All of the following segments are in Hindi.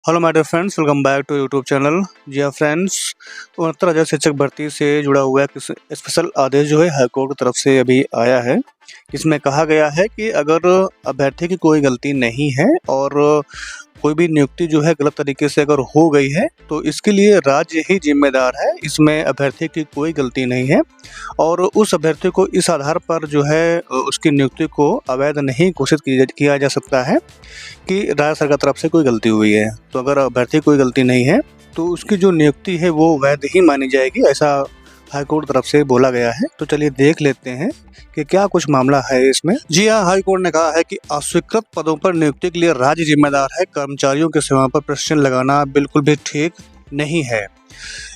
Hello my dear friends, welcome back to YouTube channel. जी हाँ फ्रेंड्स, 69,000 शिक्षक भर्ती से जुड़ा हुआ एक स्पेशल आदेश जो है हाईकोर्ट की तरफ से अभी आया है। इसमें कहा गया है कि अगर अभ्यर्थी की कोई गलती नहीं है और कोई भी नियुक्ति जो है गलत तरीके से अगर हो गई है तो इसके लिए राज्य ही जिम्मेदार है। इसमें अभ्यर्थी की कोई गलती नहीं है और उस अभ्यर्थी को इस आधार पर जो है उसकी नियुक्ति को अवैध नहीं घोषित किया जा सकता है कि राज्य सरकार तरफ से कोई गलती हुई है। तो अगर अभ्यर्थी की कोई गलती नहीं है तो उसकी जो नियुक्ति है वो वैध ही मानी जाएगी, ऐसा हाईकोर्ट तरफ से बोला गया है। तो चलिए देख लेते हैं कि क्या कुछ मामला है इसमें। जी हाँ, हाईकोर्ट ने कहा है कि अस्वीकृत पदों पर नियुक्ति के लिए राज्य जिम्मेदार है। कर्मचारियों की सेवा पर प्रश्न लगाना बिल्कुल भी ठीक नहीं है।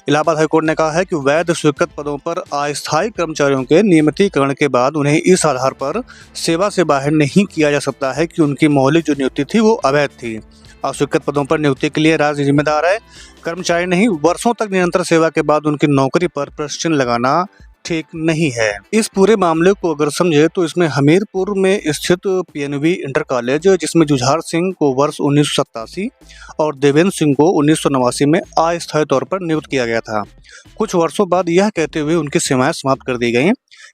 इलाहाबाद हाईकोर्ट ने कहा है कि वैध स्वीकृत पदों पर अस्थायी कर्मचारियों के नियमितीकरण के बाद उन्हें इस आधार पर सेवा से बाहर नहीं किया जा सकता है कि उनकी मौलिक जो नियुक्ति थी वो अवैध थी। अस्वीकृत पदों पर नियुक्ति के लिए राज्य जिम्मेदार है, कर्मचारी नहीं। वर्षों तक निरंतर सेवा के बाद उनकी नौकरी पर प्रश्न लगाना ठीक नहीं है। इस पूरे मामले को अगर समझे तो इसमें हमीरपुर में स्थित पीएनवी इंटर कॉलेज, जिसमें जुझार सिंह को वर्ष 1987 और देवेंद्र सिंह को 1989 में अस्थायी तौर पर नियुक्त किया गया था। कुछ वर्षों बाद यह कहते हुए उनकी सेवाएं समाप्त कर दी गई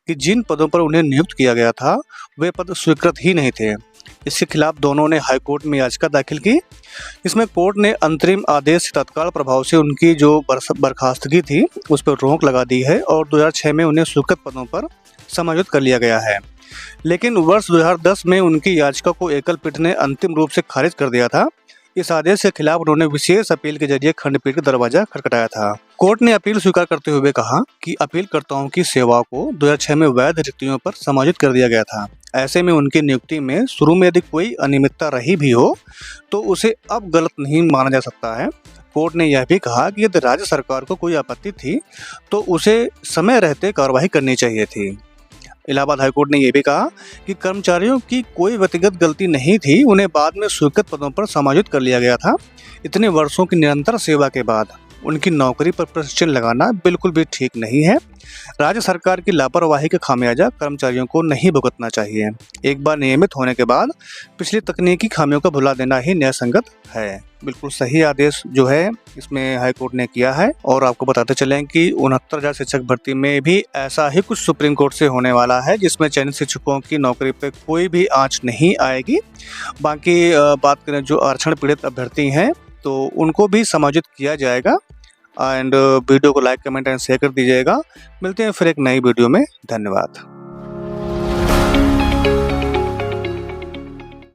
कि जिन पदों पर उन्हें नियुक्त किया गया था वे पद स्वीकृत ही नहीं थे। इसके खिलाफ दोनों ने हाईकोर्ट में याचिका दाखिल की। इसमें कोर्ट ने अंतरिम आदेश से तत्काल प्रभाव से उनकी जो बर्खास्तगी थी उस पर रोक लगा दी है और 2006 में उन्हें स्वीकृत पदों पर समायोजित कर लिया गया है। लेकिन वर्ष 2010 में उनकी याचिका को एकल पीठ ने अंतिम रूप से खारिज कर दिया था। इस आदेश के खिलाफ उन्होंने विशेष अपील के जरिए खंडपीठ का दरवाजा खटखटाया था। कोर्ट ने अपील स्वीकार करते हुए कहा कि अपीलकर्ताओं की सेवा को 2006 में वैध रिक्तियों पर समायोजित कर दिया गया था। ऐसे में उनकी नियुक्ति में शुरू में यदि कोई अनियमितता रही भी हो तो उसे अब गलत नहीं माना जा सकता है। कोर्ट ने यह भी कहा कि यदि राज्य सरकार को कोई आपत्ति थी तो उसे समय रहते कार्रवाई करनी चाहिए थी। इलाहाबाद हाईकोर्ट ने यह भी कहा कि कर्मचारियों की कोई व्यक्तिगत गलती नहीं थी, उन्हें बाद में स्वीकृत पदों पर समायोजित कर लिया गया था। इतने वर्षों की निरंतर सेवा के बाद उनकी नौकरी पर प्रश्न लगाना बिल्कुल भी ठीक नहीं है। राज्य सरकार की लापरवाही का खामियाजा कर्मचारियों को नहीं भुगतना चाहिए। एक बार नियमित होने के बाद पिछली तकनीकी खामियों का भुला देना ही न्यायसंगत है। बिल्कुल सही आदेश जो है इसमें हाईकोर्ट ने किया है। और आपको बताते चलें कि 69,000 शिक्षक भर्ती में भी ऐसा ही कुछ सुप्रीम कोर्ट से होने वाला है, जिसमें चयनित शिक्षकों की नौकरी पर कोई भी आंच नहीं आएगी। बाकी बात करें जो आरक्षण पीड़ित अभ्यर्थी हैं तो उनको भी समायोजित किया जाएगा। एंड वीडियो को लाइक, कमेंट एंड शेयर कर दीजिएगा। मिलते हैं फिर एक नई वीडियो में। धन्यवाद।